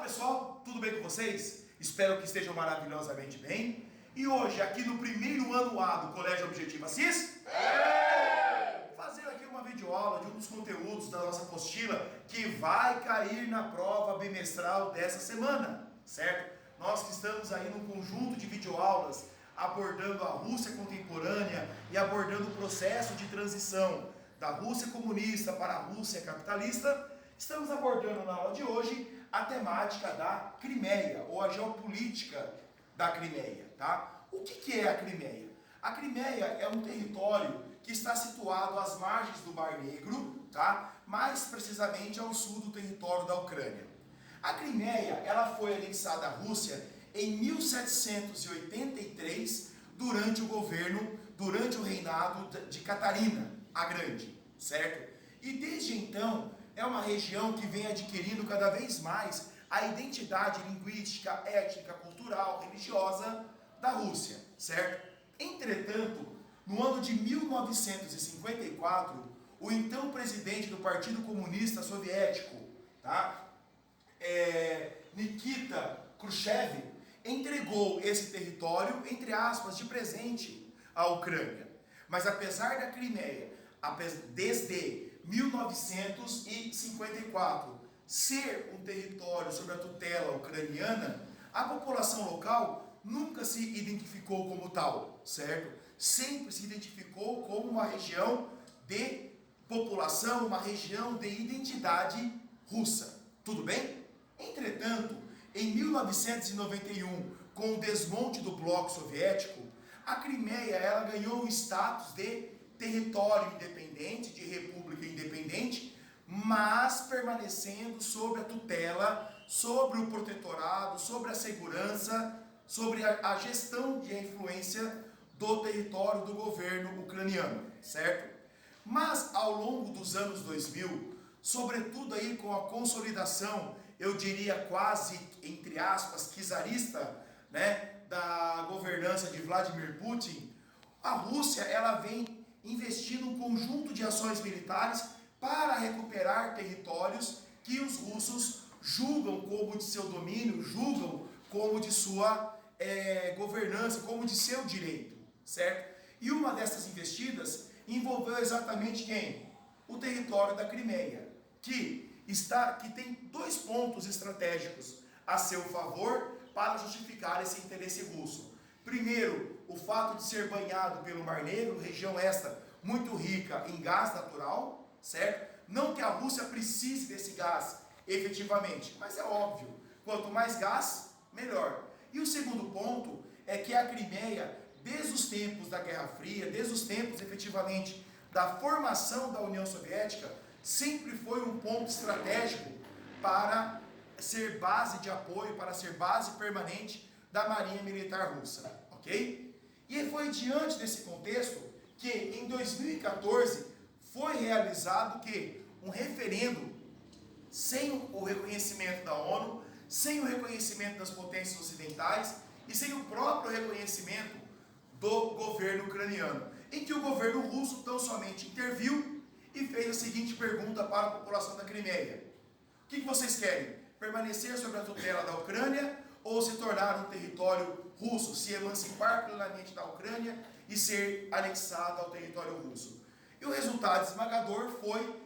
pessoal, tudo bem com vocês? Espero que estejam maravilhosamente bem. E hoje, aqui no primeiro ano A do Colégio Objetivo Assis, fazer aqui uma videoaula de um dos conteúdos da nossa apostila que vai cair na prova bimestral dessa semana, certo? Nós que estamos aí num conjunto de videoaulas abordando a Rússia contemporânea e abordando o processo de transição da Rússia comunista para a Rússia capitalista, estamos abordando na aula de hoje a temática da Crimeia, ou a geopolítica da Crimeia, tá? O que é a Crimeia? A Crimeia é um território que está situado às margens do Mar Negro, tá? Mais precisamente ao sul do território da Ucrânia. A Crimeia, ela foi anexada à Rússia em 1783, durante o reinado de Catarina a Grande, certo? E desde então, é uma região que vem adquirindo cada vez mais a identidade linguística, étnica, cultural, religiosa da Rússia, certo? Entretanto, no ano de 1954, o então presidente do Partido Comunista Soviético, tá? Nikita Khrushchev, entregou esse território, entre aspas, de presente à Ucrânia. Mas apesar da Crimeia, desde 1954, ser um território sob a tutela ucraniana, a população local nunca se identificou como tal, certo? Sempre se identificou como uma região de população, uma região de identidade russa. Tudo bem? Entretanto, em 1991, com o desmonte do bloco soviético, a Crimeia ela ganhou o status de território independente, de república independente, mas permanecendo sob a tutela, sobre o protetorado, sobre a segurança, sobre a gestão e a influência do território do governo ucraniano, certo? Mas ao longo dos anos 2000, sobretudo aí com a consolidação, eu diria quase, entre aspas, czarista, né, da governança de Vladimir Putin, a Rússia ela vem investindo um conjunto de ações militares para recuperar territórios que os russos julgam como de seu domínio, julgam como de sua governança, como de seu direito, certo? E uma dessas investidas envolveu exatamente quem? O território da Crimeia, que tem dois pontos estratégicos a seu favor para justificar esse interesse russo. Primeiro, o fato de ser banhado pelo Mar Negro, região esta muito rica em gás natural, certo? Não que a Rússia precise desse gás efetivamente, mas é óbvio, quanto mais gás, melhor. E o segundo ponto é que a Crimeia, desde os tempos da Guerra Fria, desde os tempos efetivamente da formação da União Soviética, sempre foi um ponto estratégico para ser base de apoio, para ser base permanente da Marinha Militar Russa, ok? E foi diante desse contexto que em 2014 foi realizado um referendo sem o reconhecimento da ONU, sem o reconhecimento das potências ocidentais e sem o próprio reconhecimento do governo ucraniano, em que o governo russo tão somente interviu e fez a seguinte pergunta para a população da Crimeia: o que vocês querem? Permanecer sob a tutela da Ucrânia ou se tornar um território russo, se emancipar plenamente da Ucrânia e ser anexado ao território russo? E o resultado esmagador foi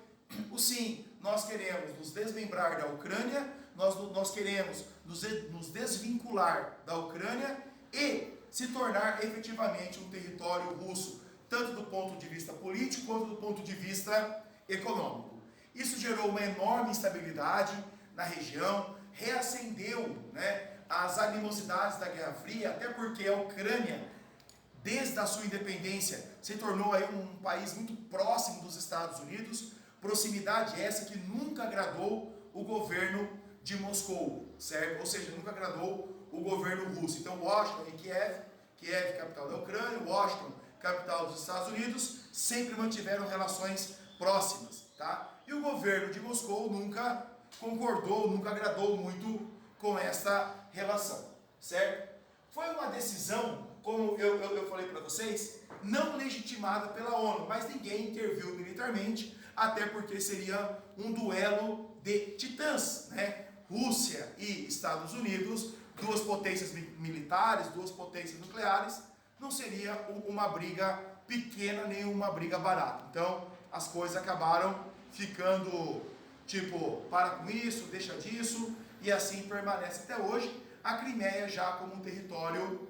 o sim. Nós queremos nos desmembrar da Ucrânia, nós queremos nos desvincular da Ucrânia e se tornar efetivamente um território russo, tanto do ponto de vista político quanto do ponto de vista econômico. Isso gerou uma enorme instabilidade na região, reacendeu, né, as animosidades da Guerra Fria, até porque a Ucrânia, desde a sua independência, se tornou aí um país muito próximo dos Estados Unidos, proximidade essa que nunca agradou o governo de Moscou, certo? Ou seja, nunca agradou o governo russo. Então, Washington e Kiev, capital da Ucrânia, Washington, capital dos Estados Unidos, sempre mantiveram relações próximas, tá? E o governo de Moscou nunca concordou, nunca agradou muito com essa relação, certo? Foi uma decisão, como eu falei para vocês, não legitimada pela ONU, mas ninguém interviu militarmente, até porque seria um duelo de titãs, né? Rússia e Estados Unidos, duas potências militares, duas potências nucleares, não seria uma briga pequena nem uma briga barata. Então as coisas acabaram ficando tipo, para com isso, deixa disso, e assim permanece até hoje, a Crimeia já como um território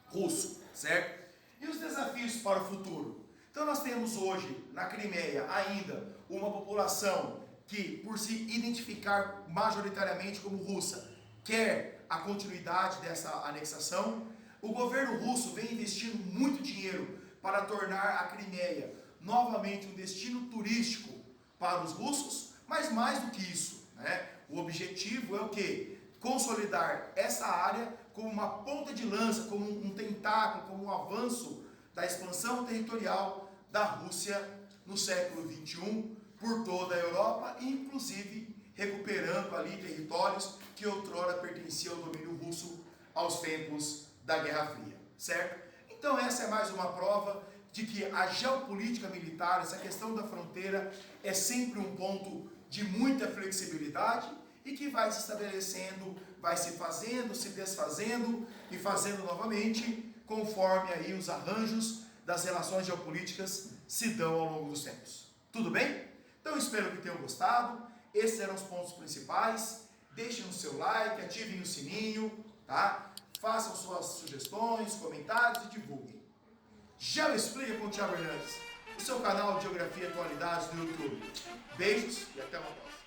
russo, certo? E os desafios para o futuro? Então nós temos hoje na Crimeia ainda uma população que, por se identificar majoritariamente como russa, quer a continuidade dessa anexação. O governo russo vem investindo muito dinheiro para tornar a Crimeia novamente um destino turístico para os russos, mas mais do que isso, né? O objetivo é o quê? Consolidar essa área como uma ponta de lança, como um tentáculo, como um avanço da expansão territorial da Rússia no século XXI por toda a Europa, inclusive recuperando ali territórios que outrora pertenciam ao domínio russo aos tempos da Guerra Fria, certo? Então essa é mais uma prova de que a geopolítica militar, essa questão da fronteira, é sempre um ponto de muita flexibilidade e que vai se estabelecendo, vai se fazendo, se desfazendo e fazendo novamente, conforme aí os arranjos das relações geopolíticas se dão ao longo dos tempos. Tudo bem? Então espero que tenham gostado. Esses eram os pontos principais. Deixem o seu like, ativem o sininho, tá? Façam suas sugestões, comentários e divulguem. Já me explica com o Thiago Hernandes, o seu canal de Geografia e Atualidades no YouTube. Beijos e até uma próxima.